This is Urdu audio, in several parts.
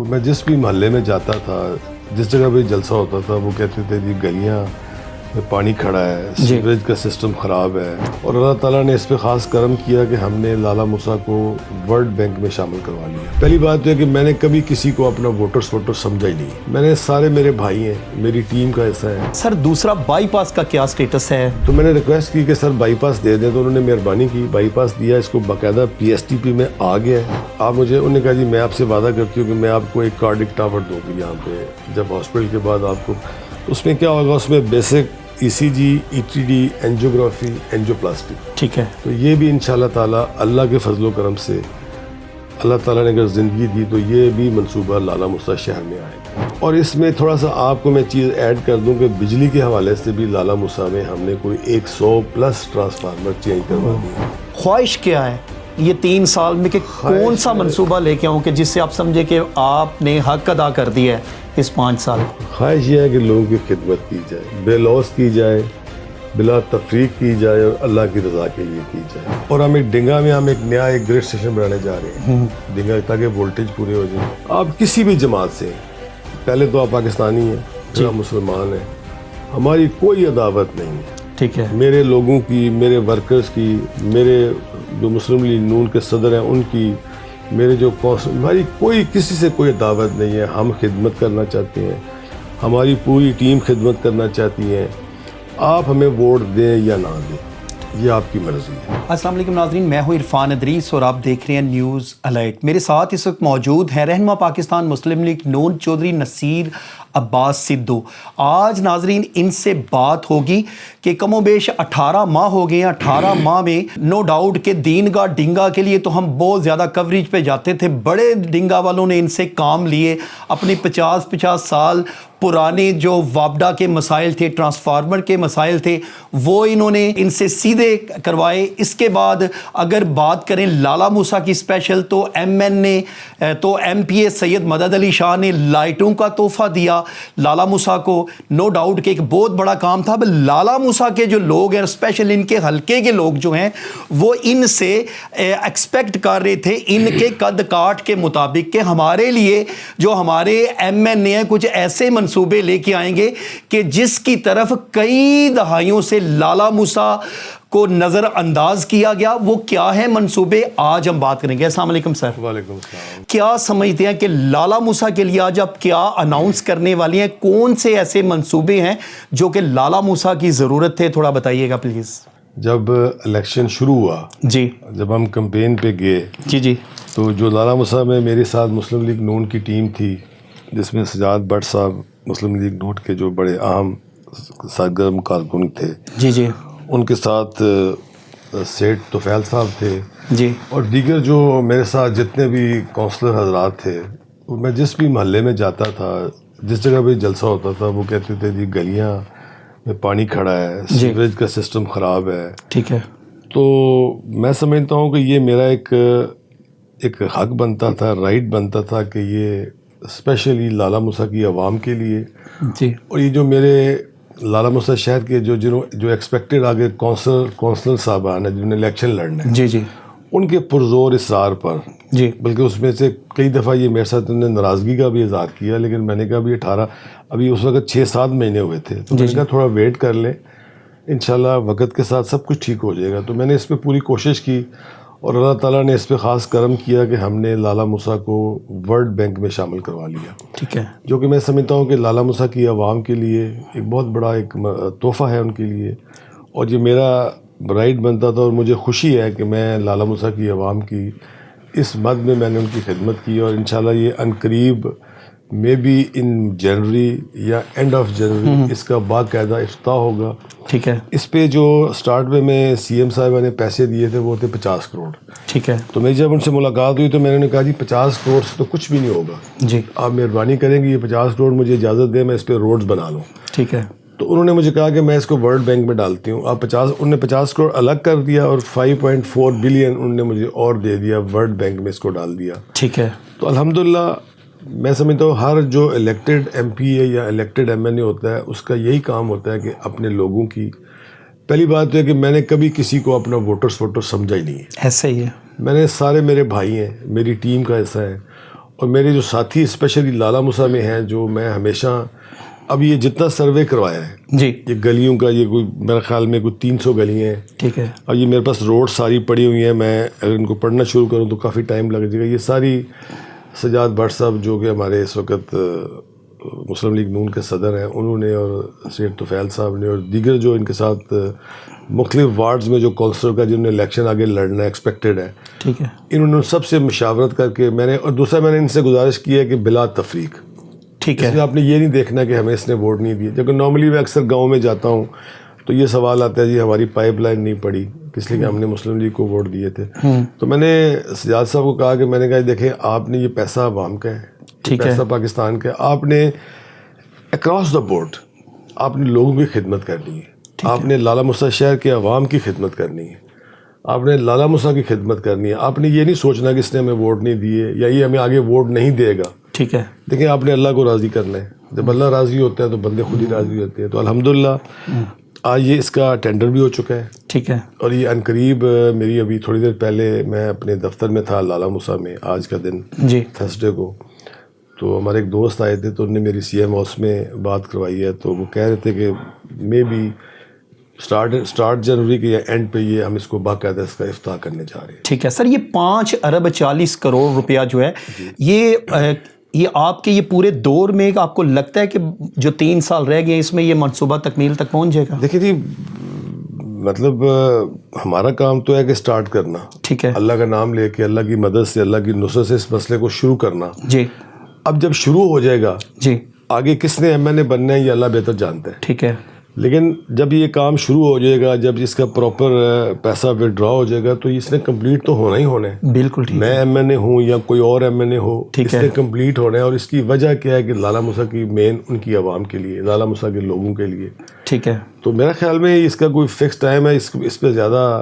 میں جس بھی محلے میں جاتا تھا، جس جگہ پہ جلسہ ہوتا تھا، وہ کہتے تھے جی گلیاں میں پانی کھڑا ہے، سیوریج کا سسٹم خراب ہے، اور اللہ تعالیٰ نے اس پہ خاص کرم کیا کہ ہم نے لالہ موسیٰ کو ورلڈ بینک میں شامل کروا لیا۔ پہلی بات یہ ہے کہ میں نے کبھی کسی کو اپنا ووٹر سمجھا ہی نہیں، میں نے سارے میرے بھائی ہیں، میری ٹیم کا حصہ ہے۔ سر دوسرا بائی پاس کا کیا سٹیٹس ہے؟ تو میں نے ریکویسٹ کی کہ سر بائی پاس دے دیں، تو انہوں نے مہربانی کی، بائی پاس دیا، اس کو باقاعدہ پی ایس ٹی پی میں آ گیا ہے۔ آپ مجھے انہوں نے کہا جی میں آپ سے وعدہ کرتی ہوں کہ میں آپ کو ایک کارڈک ٹاور دوں گی یہاں پہ، جب ہاسپٹل کے بعد آپ کو اس میں کیا ہوگا، اس میں بیسک ای سی جی، ای ٹی ڈی، اینجیوگرافی، اینجیوپلاسٹی، ٹھیک ہے، تو یہ بھی انشاءاللہ تعالیٰ اللہ کے فضل و کرم سے اللہ تعالیٰ نے اگر زندگی دی تو یہ بھی منصوبہ لالہ موسیٰ شہر میں آئے گا۔ اور اس میں تھوڑا سا آپ کو میں چیز ایڈ کر دوں کہ بجلی کے حوالے سے بھی لالہ موسیٰ میں ہم نے کوئی 100+ ٹرانسفارمر چینج کروا دیا۔ خواہش کیا ہے یہ 3 سال میں کہ کون سا منصوبہ لے کے آؤں کہ جس سے آپ سمجھے کہ آپ نے حق ادا کر دیا ہے اس 5 سال؟ خواہش یہ ہے کہ لوگوں کی خدمت کی جائے، بے لوث کی جائے، بلا تفریق کی جائے، اور اللہ کی رضا کے لیے کی جائے۔ اور ہم ایک ڈنگا میں ہم ایک نیا ایک گریڈ اسٹیشن بنانے جا رہے ہیں، ڈنگا، تاکہ وولٹیج پورے ہو جائے۔ آپ کسی بھی جماعت سے، پہلے تو آپ پاکستانی ہیں، پھر آپ مسلمان ہیں، ہماری کوئی عداوت نہیں ہے، ٹھیک ہے، میرے لوگوں کی، میرے ورکرز کی، میرے جو مسلم لیگ نون کے صدر ہیں ان کی، میرے جو ہماری کوئی کسی سے کوئی عداوت نہیں ہے۔ ہم خدمت کرنا چاہتے ہیں، ہماری پوری ٹیم خدمت کرنا چاہتی ہے۔ آپ ہمیں ووٹ دیں یا نہ دیں، یہ آپ کی مرضی ہے۔ السلام علیکم ناظرین، میں ہوں عرفان ادریس اور آپ دیکھ رہے ہیں نیوز الرٹ۔ میرے ساتھ اس وقت موجود ہیں رہنما پاکستان مسلم لیگ نون چودھری نصیر عباس سدھو۔ آج ناظرین ان سے بات ہوگی کہ کم و بیش 18 ماہ ہو گئے ہیں، 18 ماہ میں نو ڈاؤٹ کہ دین کا ڈنگا کے لیے تو ہم بہت زیادہ کوریج پہ جاتے تھے، بڑے ڈنگا والوں نے ان سے کام لیے، اپنے 50 سال پرانے جو وابڈا کے مسائل تھے، ٹرانسفارمر کے مسائل تھے، وہ انہوں نے ان سے سیدھے کروائے۔ اس کے بعد اگر بات کریں لالہ موسیٰ کی اسپیشل، تو ایم پی اے سید مدد علی شاہ نے لائٹوں کا تحفہ دیا لالہ موسیٰ کو۔ نو ڈاؤٹ کہ ایک بہت بڑا کام تھا۔ لالہ موسیٰ کے جو لوگ ہیں، اسپیشل ان کے حلقے کے لوگ جو ہیں، وہ ان سے ایکسپیکٹ کر رہے تھے ان کے قد کاٹ کے مطابق کہ ہمارے لیے جو ہمارے ایم این اے ہیں کچھ ایسے منصوبے لے کے آئیں گے کہ جس کی طرف کئی دہائیوں سے لالہ موسیٰ کو نظر انداز کیا گیا۔ وہ کیا ہے منصوبے، آج ہم بات کریں گے۔ السلام علیکم سر۔ وعلیکم السلام۔ کیا سمجھتے ہیں کہ لالہ موسیٰ کے لیے آج آپ کیا اناؤنس کرنے والی ہیں؟ کون سے ایسے منصوبے ہیں جو کہ لالہ موسیٰ کی ضرورت ہے؟ تھوڑا بتائیے گا پلیز۔ جب الیکشن شروع ہوا، جی، جب ہم کمپین پہ گئے، جی، تو جو لالہ موسیٰ میں میرے ساتھ مسلم لیگ نون کی ٹیم تھی، جس میں سجاد بٹ صاحب مسلم لیگ نون کے جو بڑے اہم سرگرم کارکن تھے، جی، ان کے ساتھ سیٹھ توفیل صاحب تھے، جی، اور دیگر جو میرے ساتھ جتنے بھی کونسلر حضرات تھے۔ میں جس بھی محلے میں جاتا تھا، جس جگہ پہ جلسہ ہوتا تھا، وہ کہتے تھے جی گلیاں میں پانی کھڑا ہے، سیوریج کا سسٹم خراب ہے۔ ٹھیک ہے، تو میں سمجھتا ہوں کہ یہ میرا ایک حق بنتا تھا، رائٹ بنتا تھا کہ یہ اسپیشلی لالہ موسیٰ کی عوام کے لیے، جی، اور یہ جو میرے لالہ موسیٰ شہر کے جو ایکسپیکٹڈ آگے کونسلر صاحبان ہیں جنہوں نے الیکشن لڑنا ہے، جی، ان کے پرزور اصرار پر، جی، بلکہ اس میں سے کئی دفعہ یہ میرے ساتھ انہوں نے ناراضگی کا بھی اظہار کیا، لیکن میں نے کہا ابھی اس وقت 6-7 مہینے ہوئے تھے، تو میں نے کہا تھوڑا ویٹ کر لیں، انشاءاللہ وقت کے ساتھ سب کچھ ٹھیک ہو جائے گا۔ تو میں نے اس پہ پوری کوشش کی، اور اللہ تعالیٰ نے اس پہ خاص کرم کیا کہ ہم نے لالہ موسیٰ کو ورلڈ بینک میں شامل کروا لیا، ٹھیک ہے، جو کہ میں سمجھتا ہوں کہ لالہ موسیٰ کی عوام کے لیے ایک بہت بڑا ایک تحفہ ہے ان کے لیے، اور یہ میرا رائٹ بنتا تھا، اور مجھے خوشی ہے کہ میں لالہ موسیٰ کی عوام کی اس مد میں نے ان کی خدمت کی، اور انشاءاللہ یہ عنقریب مے بی ان جنوری یا اینڈ آف جنوری اس کا باقاعدہ افتتاح ہوگا۔ ٹھیک ہے، اس پہ جو سٹارٹ میں سی ایم صاحبہ نے پیسے دیے تھے وہ تھے 50 کروڑ۔ ٹھیک ہے، تو میری جب ان سے ملاقات ہوئی تو میں نے کہا جی 50 کروڑ سے تو کچھ بھی نہیں ہوگا، جی، آپ مہربانی کریں گے یہ 50 کروڑ مجھے اجازت دیں میں اس پہ روڈز بنا لوں۔ ٹھیک ہے، تو انہوں نے مجھے کہا کہ میں اس کو ورلڈ بینک میں ڈالتی ہوں۔ انہوں نے 50 کروڑ الگ کر دیا، اور 5.4 بلین انہوں نے مجھے اور دے دیا، ورلڈ بینک میں اس کو ڈال دیا۔ ٹھیک ہے، تو الحمدللہ میں سمجھتا ہوں ہر جو الیکٹڈ ایم پی اے یا الیکٹڈ ایم این اے ہوتا ہے، اس کا یہی کام ہوتا ہے کہ اپنے لوگوں کی، پہلی بات یہ ہے کہ میں نے کبھی کسی کو اپنا ووٹر سمجھا ہی نہیں ہے، ایسا ہی ہے، میں نے سارے میرے بھائی ہیں، میری ٹیم کا حصہ ہے، اور میرے جو ساتھی اسپیشلی لالا موسیٰ میں ہیں، جو میں ہمیشہ اب یہ جتنا سروے کروایا ہے جی یہ گلیوں کا، یہ کوئی میرے خیال میں کوئی 300 گلیاں ہیں، ٹھیک ہے، اور یہ میرے پاس روڈ ساری پڑی ہوئی ہیں، میں اگر ان کو پڑھنا شروع کروں تو کافی ٹائم لگ جائے گا. یہ ساری سجاد بٹ صاحب جو کہ ہمارے اس وقت مسلم لیگ نون کے صدر ہیں، انہوں نے، اور سید طفیل صاحب نے، اور دیگر جو ان کے ساتھ مختلف وارڈز میں جو کونسلر کا جنہوں نے الیکشن آگے لڑنا ایکسپیکٹڈ ہے، ٹھیک ہے، انہوں نے سب سے مشاورت کر کے میں نے، اور دوسرا میں نے ان سے گزارش کی ہے کہ بلا تفریق، ٹھیک اس ہے، میں آپ نے یہ نہیں دیکھنا کہ ہمیں اس نے ووٹ نہیں دیے. جبکہ نارملی میں اکثر گاؤں میں جاتا ہوں تو یہ سوال آتا ہے جی ہماری پائپ لائن نہیں پڑی، اس لیے کہ ہم نے مسلم لیگ کو ووٹ دیے تھے. تو میں نے سجاد صاحب کو کہا کہ میں نے کہا دیکھیں آپ نے یہ پیسہ عوام کا ہے، ٹھیک ہے، پیسہ پاکستان کا ہے، آپ نے اکراس دا بورڈ آپ نے لوگوں کی خدمت کرنی ہے، آپ نے لالا موسیٰ شہر کے عوام کی خدمت کرنی ہے، آپ نے لالا موسیٰ کی خدمت کرنی ہے. آپ نے یہ نہیں سوچنا کہ اس نے ہمیں ووٹ نہیں دیے یا یہ ہمیں آگے ووٹ نہیں دے گا. ٹھیک ہے، دیکھیں آپ نے اللہ کو راضی کرنا ہے، جب اللہ راضی ہوتا ہے تو بندے خود ہی راضی ہوتے ہیں. تو الحمدللہ آج یہ اس کا ٹینڈر بھی ہو چکا ہے، ٹھیک ہے، اور یہ عنقریب میری ابھی تھوڑی دیر پہلے میں اپنے دفتر میں تھا لالا موسیٰ میں، آج کا دن جی تھرسڈے کو، تو ہمارے ایک دوست آئے تھے تو انہوں نے میری سی ایم ہاؤس میں بات کروائی ہے. تو وہ کہہ رہے تھے کہ مے بی اسٹارٹ جنوری کے یا اینڈ پہ یہ ہم اس کو باقاعدہ اس کا افتتاح کرنے جا رہے ہیں. ٹھیک ہے. سر یہ 5 ارب 40 کروڑ روپیہ جو ہے یہ آپ کے یہ پورے دور میں آپ کو لگتا ہے کہ جو 3 سال رہ گئے اس میں یہ منصوبہ تکمیل تک پہنچ جائے گا؟ دیکھیں جی مطلب ہمارا کام تو ہے کہ اسٹارٹ کرنا، ٹھیک ہے، اللہ کا نام لے کے، اللہ کی مدد سے، اللہ کی نصرت سے اس مسئلے کو شروع کرنا. جی اب جب شروع ہو جائے گا جی آگے کس نے ایم این اے بننا ہے یہ اللہ بہتر جانتا ہے. ٹھیک ہے، لیکن جب یہ کام شروع ہو جائے گا، جب اس کا پراپر پیسہ وڈرا ہو جائے گا تو اس نے کمپلیٹ تو ہونا ہی ہونا ہے. بالکل ٹھیک، میں ایم این اے ہوں یا کوئی اور ایم این اے ہو، ٹھیک اس ہے، نے کمپلیٹ ہونا ہے. اور اس کی وجہ کیا ہے کہ لالا موسیٰ کی مین ان کی عوام کے لیے، لالا موسیٰ کے لوگوں کے لیے. ٹھیک ہے، تو میرا خیال میں اس کا کوئی فکس ٹائم ہے، اس پہ زیادہ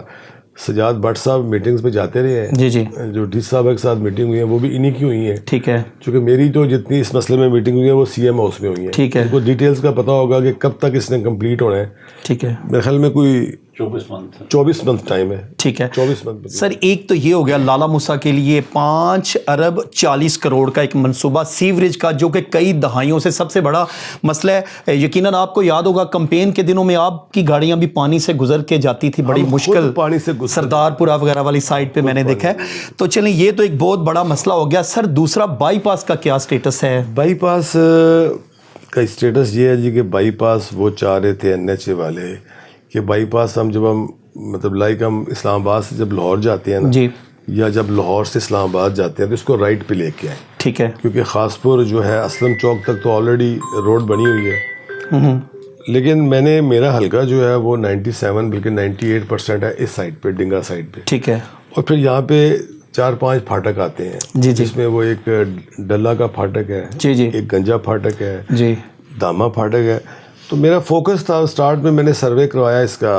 سجاد بٹ صاحب میٹنگز پہ جاتے رہے ہیں. جی جی، جو ڈی صاحب کے ساتھ میٹنگ ہوئی ہے وہ بھی انہی کی ہوئی ہیں. ٹھیک ہے، چونکہ میری تو جتنی اس مسئلے میں میٹنگ ہوئی ہے وہ سی ایم ہاؤس میں ہوئی ہیں. ٹھیک ہے، ان کو ڈیٹیلز کا پتہ ہوگا کہ کب تک اس نے کمپلیٹ ہونا ہے. ٹھیک ہے، میرے خیال میں کوئی 24 منتھ ٹائم ہے. ٹھیک ہے. 24 منتھ. سر ایک تو یہ ہو گیا لالا موسیٰ کے لیے 5 ارب 40 کروڑ کا ایک منصوبہ سیوریج کا، جو کہ کئی دہائیوں سے سب سے بڑا مسئلہ ہے. یقیناً آپ کو یاد ہوگا کمپین کے دنوں میں آپ کی گاڑیاں بھی پانی سے گزر کے جاتی تھی، بڑی مشکل، پانی سے سردار پورہ وغیرہ والی سائڈ پہ میں نے دیکھا ہے. تو چلیں یہ تو ایک بہت بڑا مسئلہ ہو گیا. سر دوسرا بائی پاس کا کیا سٹیٹس ہے؟ بائی پاس کا اسٹیٹس یہ ہے جی کہ بائی پاس وہ چاہ رہے تھے این ایچ اے والے کہ بائی پاس جب ہم مطلب ہم اسلام آباد سے جب لاہور جاتے ہیں نا، جی، یا جب لاہور سے اسلام آباد جاتے ہیں تو اس کو رائٹ پہ لے کے آئیں. ٹھیک ہے، کیونکہ خاص پور جو ہے اسلم چوک تک تو آلریڈی روڈ بنی ہوئی ہے. لیکن میرا حلقہ جو ہے وہ 97 بلکہ 98% ہے اس سائڈ پہ، ڈنگا سائڈ پہ. ٹھیک ہے، اور پھر یہاں پہ 4-5 پھاٹک آتے ہیں، جی جی، جس میں وہ ایک ڈلہ کا پھاٹک ہے، جی جی، ایک گنجا پھاٹک ہے، جی، داما پھاٹک ہے. تو میرا فوکس تھا اسٹارٹ میں نے سروے کروایا اس کا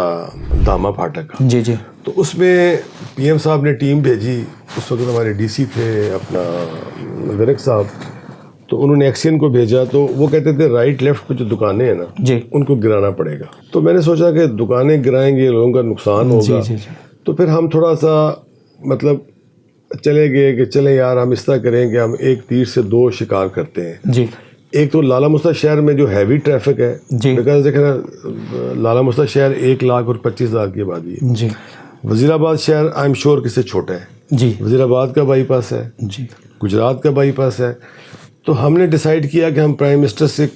داما پھاٹک کا. جی جی، تو اس میں پی ایم صاحب نے ٹیم بھیجی، اس وقت ہمارے ڈی سی تھے اپنا ورک صاحب، تو انہوں نے ایکسین کو بھیجا. تو وہ کہتے تھے رائٹ لیفٹ پہ جو دکانیں ہیں نا جی، ان کو گرانا پڑے گا. تو میں نے سوچا کہ دکانیں گرائیں گے لوگوں کا نقصان ہوگا. جی جی، تو پھر ہم تھوڑا سا مطلب چلے گئے کہ چلیں یار ہم اس طرح کریں کہ ہم ایک تیر سے 2 شکار کرتے ہیں. جی، ایک تو لالا موسیٰ شہر میں جو ہیوی ٹریفک ہے، جی، بیکاز دیکھیں نا لالا موسیٰ شہر 1,25,000 کی آبادی ہے. جی، وزیر آباد شہر آئی ایم شور کس سے چھوٹا ہے. جی، وزیر آباد کا بائی پاس ہے، جی، گجرات کا بائی پاس ہے. تو ہم نے ڈیسائیڈ کیا کہ ہم پرائم منسٹر سے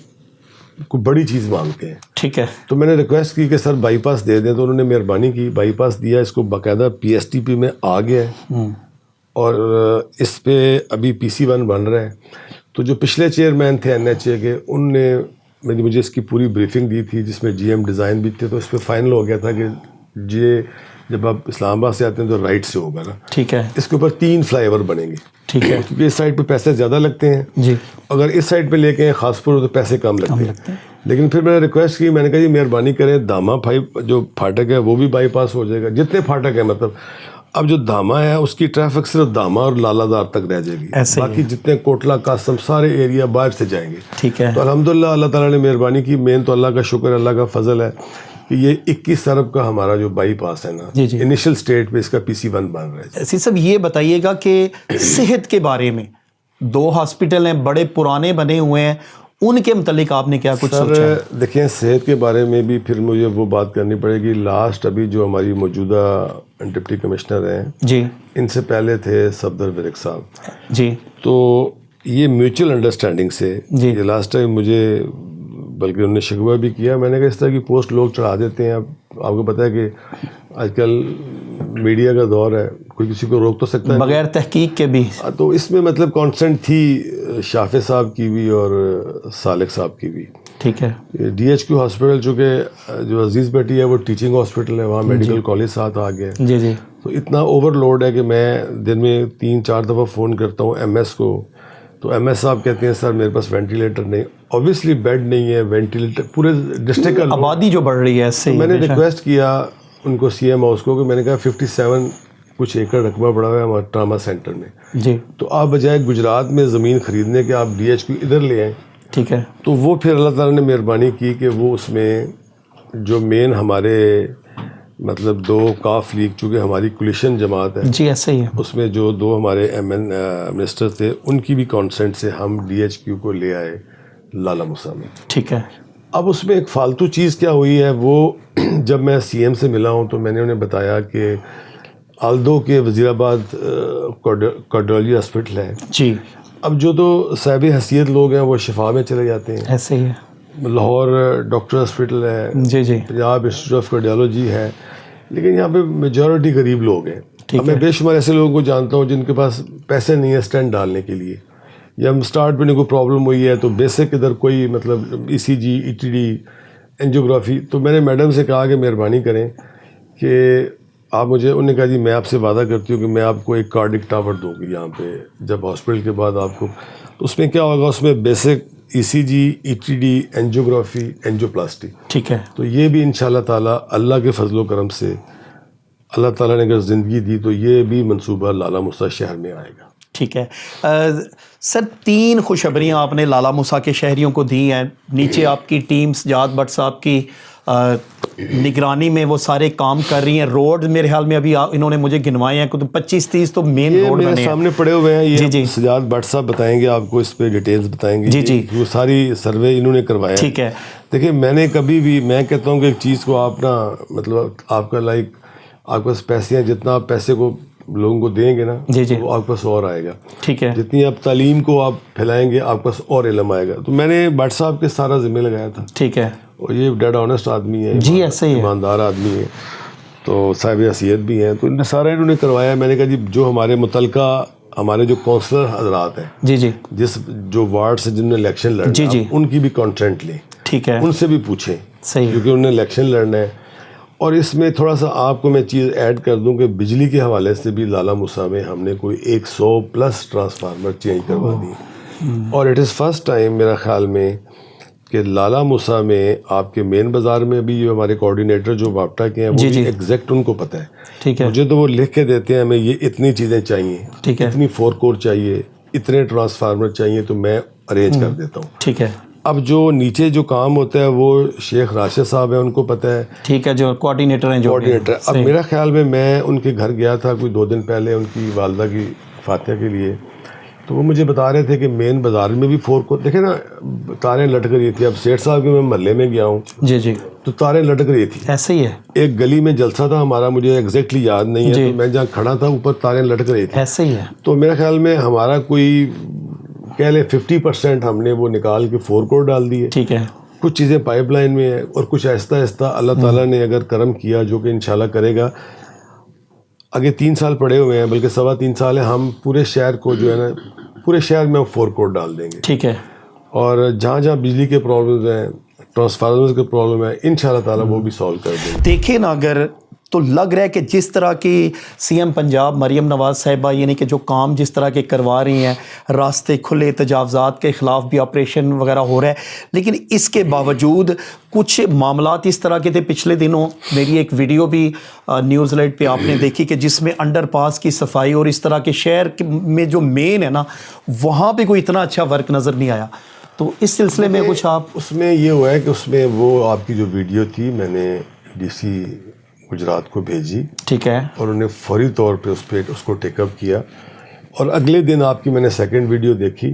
کوئی بڑی چیز مانگتے ہیں. ٹھیک ہے، تو میں نے ریکویسٹ کی کہ سر بائی پاس دے دیں. تو انہوں نے مہربانی کی، بائی پاس دیا. اس کو باقاعدہ پی ایس ٹی پی میں آ گیا ہے اور اس پہ ابھی PC1 بن رہا ہے. تو جو پچھلے چیئرمین تھے این ایچ اے کے، ان نے مجھے اس کی پوری بریفنگ دی تھی جس میں جی ایم ڈیزائن بھی تھے. تو اس پہ فائنل ہو گیا تھا کہ یہ جب آپ اسلام آباد سے آتے ہیں تو رائٹ سے ہوگا نا. ٹھیک ہے، اس کے اوپر 3 فلائی اوور بنیں گے. ٹھیک ہے، کیونکہ اس سائڈ پہ پیسے زیادہ لگتے ہیں. جی، اگر اس سائڈ پہ لے کے خاص پور تو پیسے کم لگتے ہیں. لیکن پھر میں نے ریکویسٹ کی، میں نے کہا جی مہربانی کریں داما جو پھاٹک ہے وہ بھی بائی پاس ہو جائے گا. جتنے پھاٹک ہیں مطلب اب جو داما ہے اس کی ٹریفک صرف داما اور لالا دار تک رہ جائے گی، باقی جتنے کوٹلا قاسم سارے ایریا باہر سے جائیں گے. ٹھیک ہے. تو الحمدللہ اللہ تعالیٰ نے مہربانی کی. مین تو اللہ کا شکر ہے، اللہ کا فضل ہے کہ یہ 21 ارب کا ہمارا جو بائی پاس ہے نا، انیشل سٹیٹ پہ اس کا PC1 بن رہا ہے. صاحب یہ بتائیے گا کہ صحت کے بارے میں دو ہاسپٹل ہیں بڑے پرانے بنے ہوئے ہیں, ان کے متعلق آپ نے کیا کچھ سوچا ہے؟ دیکھیں صحت کے بارے میں بھی پھر مجھے وہ بات کرنی پڑے گی. لاسٹ ابھی جو ہماری موجودہ ڈپٹی کمشنر ہیں جی, ان سے پہلے تھے صفدر ورک صاحب جی, تو یہ میوچل انڈرسٹینڈنگ سے جی, یہ لاسٹ ٹائم مجھے بلکہ انہوں نے شکوہ بھی کیا. میں نے کہا اس طرح کی پوسٹ لوگ چڑھا دیتے ہیں. اب آپ کو پتہ ہے کہ آج کل میڈیا کا دور ہے, کوئی کسی کو روک تو سکتا ہے بغیر تحقیق کے بھی. تو اس میں مطلب کانسنٹ تھی شافع صاحب کی بھی اور سالک صاحب کی بھی. ٹھیک ہے. ڈی ایچ کیو ہاسپٹل چونکہ جو عزیز بیٹی ہے وہ ٹیچنگ ہاسپٹل ہے, وہاں میڈیکل کالج ساتھ آ گیا. جی, جی, تو اتنا اوور لوڈ ہے کہ میں دن میں 3-4 دفعہ فون کرتا ہوں ایم ایس کو, تو ایم ایس صاحب کہتے ہیں سر میرے پاس وینٹیلیٹر نہیں. اوبیسلی بیڈ نہیں ہے, وینٹیلیٹر پورے ڈسٹرکٹ کا آبادی جو بڑھ رہی ہے ایسے ہی. میں نے ریکویسٹ کیا ان کو سی ایم ہاؤس کو کہ میں نے کہا 57 کچھ ایکڑ رقبہ پڑا ہوا ہے ہمارا ٹراما سینٹر میں, جی, تو آپ بجائے گجرات میں زمین خریدنے کے آپ ڈی ایچ کیو ادھر لے آئیں. ٹھیک ہے. تو وہ پھر اللہ تعالیٰ نے مہربانی کی کہ وہ اس میں جو مین ہمارے مطلب 2 کاف لیگ چونکہ ہماری کولیشن جماعت ہے, جی ایسے ہی ہے, اس میں جو 2 ہمارے منسٹر تھے ان کی بھی کانسنٹ سے ہم ڈی ایچ کیو کو لے آئے لالا موسیٰ میں. ٹھیک ہے. اب اس میں ایک فالتو چیز کیا ہوئی ہے, وہ جب میں سی ایم سے ملا ہوں تو میں نے انہیں بتایا کہ آلدو کے وزیر آباد کارڈیولوجی ہاسپٹل ہے. جی. اب جو تو صاحب حیثیت لوگ ہیں وہ شفا میں چلے جاتے ہیں, ایسے ہی ہے. لاہور ڈاکٹر ہاسپٹل ہے, جی, جی, پنجاب انسٹیٹیوٹ آف کارڈیالوجی ہے, لیکن یہاں پہ میجورٹی غریب لوگ ہیں. اب میں بے شمار ایسے لوگوں کو جانتا ہوں جن کے پاس پیسے نہیں ہیں اسٹینٹ ڈالنے کے لیے, یا اسٹارٹ میں کوئی پرابلم ہوئی ہے تو بیسک ادھر کوئی مطلب ای سی جی, ای ٹی ڈی, اینجیوگرافی. تو میں نے میڈم سے کہا کہ مہربانی کریں کہ آپ مجھے, انہوں نے کہا جی میں آپ سے وعدہ کرتی ہوں کہ میں آپ کو ایک کارڈک ٹاور دوں گی یہاں پہ جب ہاسپٹل کے بعد آپ کو. تو اس میں کیا ہوگا, اس میں بیسک ای سی جی, ای ٹی ڈی, اینجیوگرافی, اینجیوپلاسٹی. ٹھیک ہے. تو یہ بھی انشاءاللہ تعالیٰ اللہ کے فضل و کرم سے اللہ تعالیٰ نے اگر زندگی دی تو یہ بھی منصوبہ لالا موسیٰ شہر میں آئے گا. ٹھیک ہے. سر 3 خوشخبریاں آپ نے لالا موسیٰ کے شہریوں کو دی ہیں. نیچے آپ کی ٹیم سجاد بٹ صاحب کی نگرانی میں وہ سارے کام کر رہی ہیں. روڈ میرے خیال میں ابھی انہوں نے مجھے گنوائے ہیں, 25-30 تو مین روڈ بنے ہیں. سامنے پڑے ہوئے ہیں, جی, یہ سجاد بٹ صاحب بتائیں گے آپ کو, اس پہ ڈیٹیلز بتائیں گے. جی, جی, وہ ساری سروے انہوں نے کروایا. ٹھیک ہے. دیکھیں میں نے کبھی بھی, میں کہتا ہوں کہ ایک چیز کو آپ نا مطلب آپ کا لائک آپ کے پاس پیسے ہیں, جتنا آپ پیسے کو لوگوں کو دیں گے نا, جی, جی, وہ آپ کے پاس اور آئے گا. ٹھیک ہے. جتنی آپ تعلیم کو آپ پھیلائیں گے آپ کے پاس اور علم آئے گا. تو میں نے بٹ صاحب کے سارا ذمہ لگایا تھا. ٹھیک ہے. اور یہ ڈیڈ آنیسٹ آدمی ہے, جی ایسے ہی ہے, ایماندار آدمی ہے, تو صاحب حیثیت بھی ہیں. تو سارا انہوں نے کروایا. میں نے کہا جی جو ہمارے متعلقہ ہمارے جو کونسلر حضرات ہیں, جی, جی, جس جو وارڈ سے جنہوں نے الیکشن لڑنا, جی, جی, ان کی بھی کانٹینٹ لیں. ٹھیک ہے. ان سے بھی پوچھیں, صحیح, کیونکہ انہوں نے الیکشن لڑنا ہے. اور اس میں تھوڑا سا آپ کو میں چیز ایڈ کر دوں کہ بجلی کے حوالے سے بھی لالا موسیٰ میں ہم نے کوئی 100+ ٹرانسفارمر چینج کروا دی. اور اٹ از فرسٹ ٹائم میرا خیال میں کہ لالا موسیٰ میں آپ کے مین بازار میں بھی یہ ہمارے کوآرڈینیٹر جو واپٹا کے ہیں وہ بھی ایگزیکٹ ان کو پتہ ہے. ٹھیک ہے. مجھے تو وہ لکھ کے دیتے ہیں ہمیں یہ اتنی چیزیں چاہیے, ٹھیک ہے, اتنی 4 کور چاہیے, اتنے ٹرانسفارمر چاہیے, تو میں ارینج کر دیتا ہوں. ٹھیک ہے. اب جو نیچے جو کام ہوتا ہے وہ شیخ راشد صاحب ہیں, ان کو پتہ ہے. ٹھیک ہے. جو کوآرڈینیٹر ہیں, کوآرڈینیٹر. اب میرا خیال میں ان کے گھر گیا تھا کوئی 2 دن پہلے ان کی والدہ کی فاتحہ کے لیے, تو وہ مجھے بتا رہے تھے کہ مین بازار میں بھی 4 کور دیکھیں نا تاریں لٹک رہی تھی. اب سیٹھ صاحب کے میں محلے میں گیا ہوں, جی, جی, تو تاریں لٹک رہی تھی. ایسے ہی ہے. ایک گلی میں جلسہ تھا ہمارا, مجھے ایگزیکٹلی یاد نہیں ہے, تو میں جہاں کھڑا تھا اوپر تاریں لٹک رہی تھی. ایسے ہی ہے. تو میرے خیال میں ہمارا کوئی کہہ لیں 50% ہم نے وہ نکال کے 4 کور ڈال دیے. ٹھیک ہے. کچھ چیزیں پائپ لائن میں ہیں, اور کچھ آہستہ آہستہ اللہ تعالیٰ نے اگر کرم کیا, جو کہ انشاءاللہ کرے گا, آگے 3 سال پڑے ہوئے ہیں, بلکہ 3.25 سال ہیں, ہم پورے شہر کو جو ہے نا پورے شہر میں ہم 4 کور ڈال دیں گے. ٹھیک ہے. اور جہاں جہاں بجلی کے پرابلمز ہیں, ٹرانسفارمرز کے پرابلم ہے, انشاءاللہ تعالیٰ وہ بھی سالو کر دیں گے. دیکھیں نا اگر تو لگ رہا ہے کہ جس طرح کی سی ایم پنجاب مریم نواز صاحبہ یعنی کہ جو کام جس طرح کے کروا رہی ہیں, راستے کھلے, تجاوزات کے خلاف بھی آپریشن وغیرہ ہو رہا ہے, لیکن اس کے باوجود کچھ معاملات اس طرح کے تھے. پچھلے دنوں میری ایک ویڈیو بھی نیوز لائٹ پہ آپ نے دیکھی کہ جس میں انڈر پاس کی صفائی اور اس طرح کے شہر میں جو مین ہے نا وہاں پہ کوئی اتنا اچھا ورک نظر نہیں آیا. تو اس سلسلے میں کچھ آپ, اس میں یہ ہوا ہے کہ اس میں وہ آپ کی جو ویڈیو تھی میں نے ڈی سی گجرات کو بھیجی. ٹھیک ہے. اور انہوں نے فوری طور پہ اس کو ٹیک اپ کیا, اور اگلے دن آپ کی میں نے سیکنڈ ویڈیو دیکھی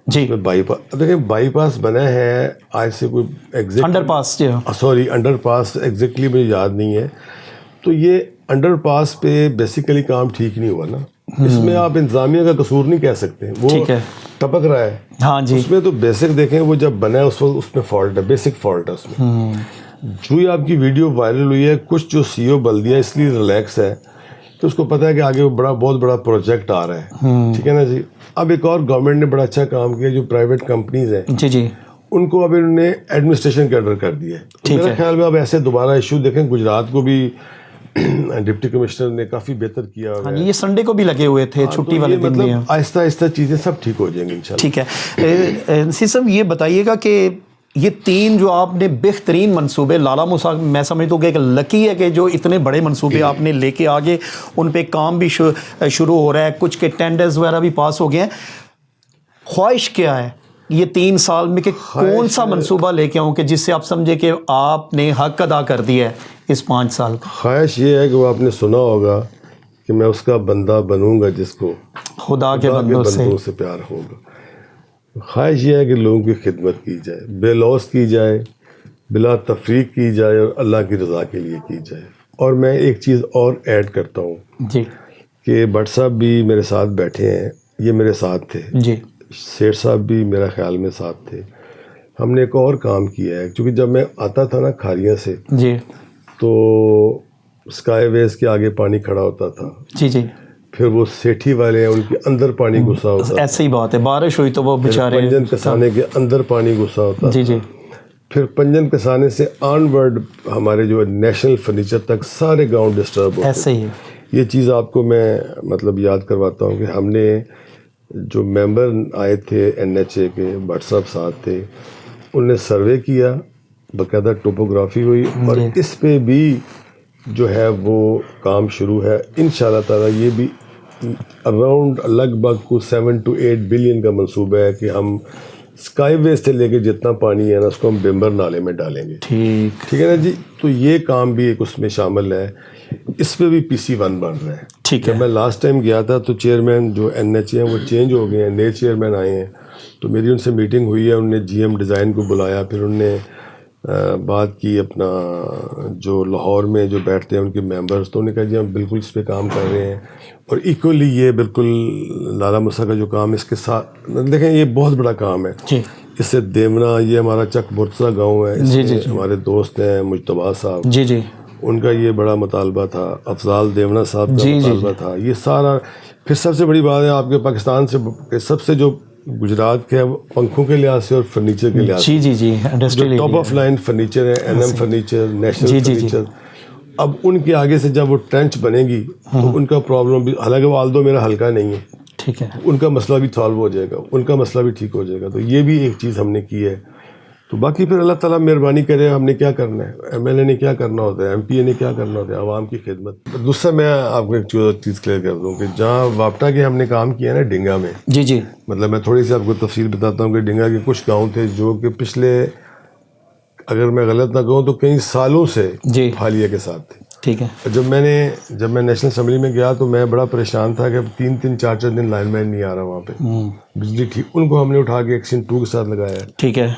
جی بائی پاس. دیکھیں بائی پاس بنا ہے آج سے کوئی ایگزیکٹ انڈر پاس جی سوری انڈر پاس ایگزیکٹلی مجھے یاد نہیں ہے. تو یہ انڈر پاس پہ بیسیکلی کام ٹھیک نہیں ہوا نا. اس میں آپ انتظامیہ کا قصور نہیں کہہ سکتے, وہ ٹھیک ہے ٹپک رہا ہے. ہاں جی اس میں تو بیسک دیکھیں وہ جب بنا ہے اس وقت اس میں فالٹ ہے, بیسک فالٹ ہے اس میں. جو ہی آپ کی ویڈیو وائرل ہوئی ہے, کچھ جو سی او بلدیہ اس لیے ریلیکس ہے کہ اس کو پتہ ہے کہ آگے بہت بڑا پروجیکٹ آ رہا ہے, ٹھیک ہے نا جی. اب ایک اور گورنمنٹ نے بڑا اچھا کام کیا, جو پرائیویٹ کمپنیز ہیں جی جی ان کو اب انہوں نے ایڈمنسٹریشن کے انڈر کر دیا ہے. میرا خیال میں اب ایسے دوبارہ ایشو دیکھیں, گجرات کو بھی ڈپٹی کمشنر نے کافی بہتر کیا. یہ سنڈے کو بھی لگے ہوئے تھے, چھٹی والے دن بھی. مطلب آہستہ آہستہ چیزیں سب ٹھیک ہو جائیں گی انشاءاللہ. ٹھیک ہے نصیر صاحب, یہ بتائیے گا کہ یہ 3 جو آپ نے بہترین منصوبے, لالا موسیٰ میں سمجھتا ہوں کہ ایک لکی ہے کہ جو اتنے بڑے منصوبے آپ نے لے کے آگے ان پہ کام بھی شروع ہو رہا ہے, کچھ کے ٹینڈرز وغیرہ بھی پاس ہو گئے ہیں. خواہش کیا ہے یہ 3 سال میں کہ کون سا منصوبہ لے کے آؤں کہ جس سے آپ سمجھے کہ آپ نے حق ادا کر دیا ہے اس 5 سال کا؟ خواہش یہ ہے کہ وہ آپ نے سنا ہوگا کہ میں اس کا بندہ بنوں گا جس کو خدا کے بندوں سے پیار ہوگا. خواہش یہ ہے کہ لوگوں کی خدمت کی جائے, بے لوث کی جائے, بلا تفریق کی جائے اور اللہ کی رضا کے لیے کی جائے. اور میں ایک چیز اور ایڈ کرتا ہوں جی کہ بٹ صاحب بھی میرے ساتھ بیٹھے ہیں, یہ میرے ساتھ تھے. جی سیٹھ صاحب بھی میرا خیال میں ساتھ تھے. ہم نے ایک اور کام کیا ہے, کیونکہ جب میں آتا تھا نا کھاریاں سے جی تو اسکائی ویز کے آگے پانی کھڑا ہوتا تھا. جی جی پھر وہ سیٹھی والے ہیں ان کے اندر پانی گھسا ہوتا تھا. ایسے ہی بات ہے, بارش ہوئی تو وہ بیچارے پنجن کسانے کے اندر پانی گھسا ہوتا. جی جی پھر پنجن کسانے سے آن ورڈ ہمارے جو نیشنل فرنیچر تک سارے گاؤں ڈسٹرب ہوتے. ایسے ہی یہ چیز آپ کو میں مطلب یاد کرواتا ہوں کہ ہم نے جو ممبر آئے تھے NHA کے, بٹ صاحب ساتھ تھے, انہوں نے سروے کیا, باقاعدہ ٹوپوگرافی ہوئی, اور اس پہ بھی جو ہے وہ کام شروع ہے انشاءاللہ تعالیٰ. یہ بھی اراؤنڈ لگ بھگ 7 to 8 بلین کا منصوبہ ہے کہ ہم اسکائی ویز سے لے کے جتنا پانی ہے نا اس کو ہم بمبر نالے میں ڈالیں گے. ٹھیک ہے نا جی. تو یہ کام بھی ایک اس میں شامل ہے. اس پہ بھی PC1 بن رہا ہے. ٹھیک ہے. جب میں لاسٹ ٹائم گیا تھا تو چیئرمین جو NHA ہیں وہ چینج ہو گئے ہیں, نئے چیئرمین آئے ہیں. تو میری ان سے میٹنگ ہوئی ہے, انہوں نے GM ڈیزائن کو بلایا, پھر انہوں نے بات کی اپنا جو لاہور میں جو بیٹھتے ہیں ان کے ممبرس, تو انہوں نے کہا جی ہم بالکل اس پہ کام کر رہے ہیں. اور ایکولی یہ بالکل لالا موسیٰ کا جو کام اس کے ساتھ دیکھیں یہ بہت بڑا کام ہے. اس سے دیونا, یہ ہمارا چک برسا گاؤں ہے, اس میں ہمارے دوست ہیں مجتبیٰ صاحب, جی جی ان کا یہ بڑا مطالبہ تھا. افضال دیونا صاحب کا مطالبہ تھا. یہ سارا. پھر سب سے بڑی بات ہے آپ کے پاکستان سے سب سے جو گجرات کے پنکھوں کے لحاظ سے اور فرنیچر کے لحاظ سے جی ٹاپ آف لائن فرنیچر ہے, NM فرنیچر, نیشنل فرنیچر. اب ان کے آگے سے جب وہ ٹرنچ بنے گی تو ان کا پرابلم بھی, حالانکہ وہ آلدو میرا ہلکا نہیں ہے, ٹھیک ہے, ان کا مسئلہ بھی سالو ہو جائے گا, ان کا مسئلہ بھی ٹھیک ہو جائے گا. تو یہ بھی ایک چیز ہم نے کی ہے. تو باقی پھر اللہ تعالیٰ مہربانی کرے, ہم نے کیا کرنا ہے, MLA نے کیا کرنا ہوتا ہے, MPA نے کیا کرنا ہوتا ہے, عوام کی خدمت. دوسرا میں آپ کو ایک چیز کلیئر کر دوں کہ جہاں واپٹا کے ہم نے کام کیا نا ڈنگا میں, جی جی مطلب میں تھوڑی سی آپ کو تفصیل بتاتا ہوں کہ ڈنگا کے کچھ گاؤں تھے جو کہ پچھلے, اگر میں غلط نہ کہوں تو کئی سالوں سے حالیہ کے ساتھ تھے. ٹھیک ہے. جب میں نیشنل اسمبلی میں گیا تو میں بڑا پریشان تھا کہ 3 4 دن لائن مین نہیں آ رہا وہاں پہ, بجلی ٹھیک. ان کو ہم نے اٹھا کے ایکشن 2 کے ساتھ لگایا ہے. ٹھیک ہے.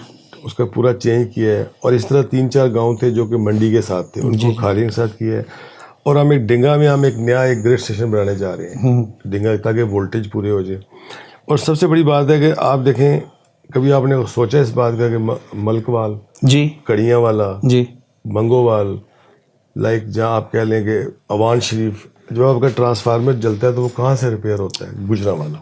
اس کا پورا چینج کیا ہے. اور اس طرح 3 4 گاؤں تھے جو کہ منڈی کے ساتھ تھے, ان کو کھاریوں کے ساتھ کیا ہے. اور ہم ایک ڈنگا میں ہم ایک نیا ایک گریڈ اسٹیشن بنانے جا رہے ہیں ڈنگا, تاکہ وولٹیج پورے ہو جائے. اور سب سے بڑی بات ہے کہ آپ دیکھیں, کبھی آپ نے سوچا اس بات کا کہ ملک وال, جی کڑیاں والا, جی منگو وال, لائک جہاں آپ کہہ لیں کہ اوان شریف, جب آپ کا ٹرانسفارمر جلتا ہے تو وہ کہاں سے ریپیئر ہوتا ہے, گجرا والا.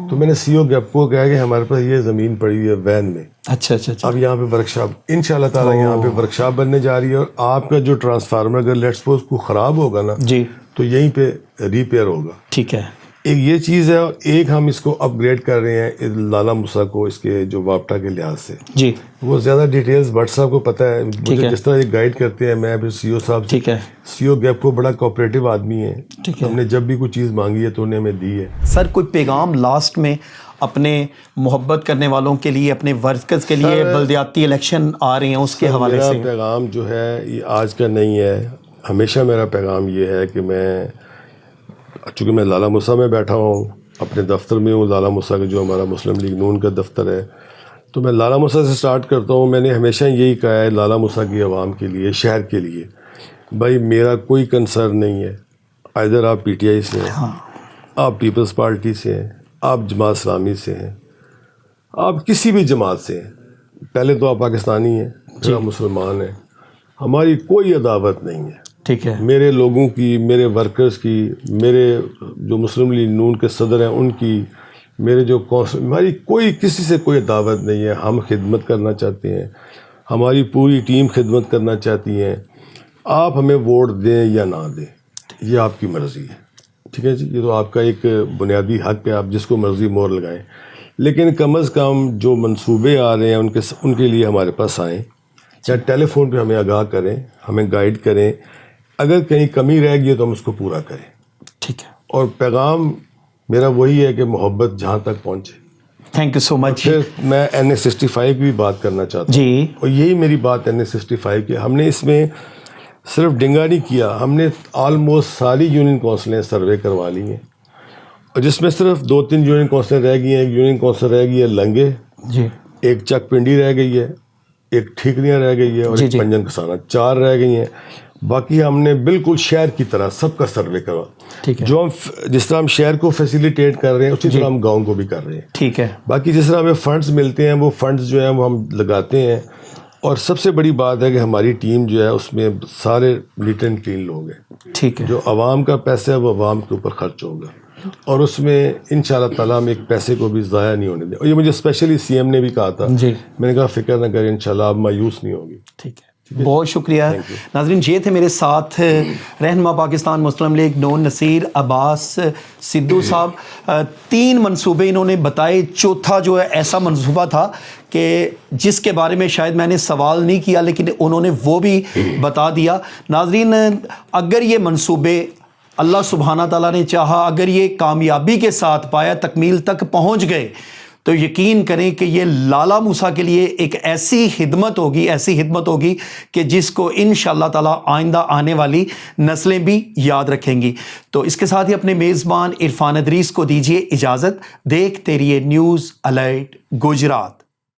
تو میں نے CO گیپ کو کہا کہ ہمارے پاس یہ زمین پڑی ہوئی ہے وین میں. اچھا. اب یہاں پہ ورکشاپ انشاءاللہ تعالیٰ یہاں پہ ورکشاپ بننے جا رہی ہے. اور آپ کا جو ٹرانسفارمر اگر لیٹ سپوز کو خراب ہوگا نا, جی, تو یہیں پہ ریپیئر ہوگا. ٹھیک ہے. ایک یہ چیز ہے, اور ایک ہم اس کو اپ گریڈ کر رہے ہیں لالا موسیٰ کو, اس کے جو واپٹا کے لحاظ سے. جی, وہ زیادہ ڈیٹیلز بٹ صاحب کو پتہ ہے, مجھے جس طرح یہ گائیڈ کرتے ہیں. میں پھر CO صاحب, ٹھیک ہے, CO گیپ کو بڑا کوآپریٹو آدمی ہے. ٹھیک ہے. ہم نے جب بھی کوئی چیز مانگی ہے تو انہیں ہمیں دی ہے. سر کوئی پیغام لاسٹ میں اپنے محبت کرنے والوں کے لیے, اپنے ورکرز کے لیے, بلدیاتی الیکشن آ رہے ہیں اس کے حوالے سے؟ میرا پیغام جو ہے یہ آج کا نہیں ہے, ہمیشہ میرا پیغام یہ ہے کہ میں, چونکہ میں لالا موسیٰ میں بیٹھا ہوں, اپنے دفتر میں ہوں لالا موسیٰ کا، جو ہمارا مسلم لیگ نون کا دفتر ہے. تو میں لالا موسیٰ سے سٹارٹ کرتا ہوں. میں نے ہمیشہ یہی کہا ہے لالا موسیٰ کی عوام کے لیے، شہر کے لیے، بھائی میرا کوئی کنسرن نہیں ہے. ادھر آپ پی ٹی آئی سے ہیں، آپ پیپلز پارٹی سے ہیں، آپ جماعت اسلامی سے ہیں، آپ کسی بھی جماعت سے ہیں، پہلے تو آپ پاکستانی ہیں، پھر آپ مسلمان ہیں. ہماری کوئی عداوت نہیں ہے. ٹھیک ہے. میرے لوگوں کی، میرے ورکرز کی، میرے جو مسلم لیگ نون کے صدر ہیں ان کی، میرے جو کونسل، ہماری کوئی کسی سے کوئی دعوت نہیں ہے. ہم خدمت کرنا چاہتے ہیں، ہماری پوری ٹیم خدمت کرنا چاہتی ہیں. آپ ہمیں ووٹ دیں یا نہ دیں، یہ آپ کی مرضی ہے. ٹھیک ہے جی، یہ تو آپ کا ایک بنیادی حق ہے، آپ جس کو مرضی مور لگائیں. لیکن کم از کم جو منصوبے آ رہے ہیں ان کے لیے ہمارے پاس آئیں، چاہے ٹیلی فون پہ ہمیں آگاہ کریں، ہمیں گائیڈ کریں. اگر کہیں کمی رہ گئی ہے تو ہم اس کو پورا کریں. ٹھیک ہے. اور پیغام میرا وہی ہے کہ محبت جہاں تک پہنچے. تھینک یو سو مچ. پھر میں NS65 کی بھی بات کرنا چاہتا ہوں جی. اور یہی میری بات NS65 کی. ہم نے اس میں صرف ڈنگا نہیں کیا، ہم نے آلموسٹ ساری یونین کونسلیں سروے کروا لی ہیں، اور جس میں صرف 2-3 یونین کونسلیں رہ گئی ہیں. ایک یونین کونسل رہ گئی ہے لنگے، جی. ایک چک پنڈی رہ گئی ہے، ایک ٹھیکریاں رہ گئی ہے، اور ایک پنجن کسانہ، 4 رہ گئی ہیں. باقی ہم نے بالکل شہر کی طرح سب کا سروے کروا. ٹھیک ہے. جو ہم جس طرح ہم شہر کو فیسیلیٹیٹ کر رہے ہیں اسی طرح ہم گاؤں کو بھی کر رہے ہیں. ٹھیک ہے. باقی جس طرح ہمیں فنڈز ملتے ہیں وہ فنڈز جو ہیں وہ ہم لگاتے ہیں. اور سب سے بڑی بات ہے کہ ہماری ٹیم جو ہے اس میں سارے نیٹ اینڈ کلین لوگ ہیں. ٹھیک ہے. جو عوام کا پیسہ ہے وہ عوام کے اوپر خرچ ہوگا، اور اس میں انشاءاللہ تعالیٰ ہم ایک پیسے کو بھی ضائع نہیں ہونے دیں. اور یہ مجھے اسپیشلی CM نے بھی کہا تھا. جی. میں نے کہا فکر نہ کریں، انشاءاللہ آپ مایوس نہیں ہوگی. ٹھیک ہے. بہت شکریہ. ناظرین، یہ تھے میرے ساتھ رہنما پاکستان مسلم لیگ نون نصیر عباس سدھو صاحب. 3 منصوبے انہوں نے بتائے. چوتھا جو ہے ایسا منصوبہ تھا کہ جس کے بارے میں شاید میں نے سوال نہیں کیا، لیکن انہوں نے وہ بھی بتا دیا. ناظرین، اگر یہ منصوبے اللہ سبحانہ تعالیٰ نے چاہا، اگر یہ کامیابی کے ساتھ پایا تکمیل تک پہنچ گئے، تو یقین کریں کہ یہ لالا موسیٰ کے لیے ایک ایسی خدمت ہوگی کہ جس کو انشاءاللہ تعالیٰ آئندہ آنے والی نسلیں بھی یاد رکھیں گی. تو اس کے ساتھ ہی اپنے میزبان عرفان ادریس کو دیجیے اجازت. دیکھتے رہیے نیوز الرٹ گجرات.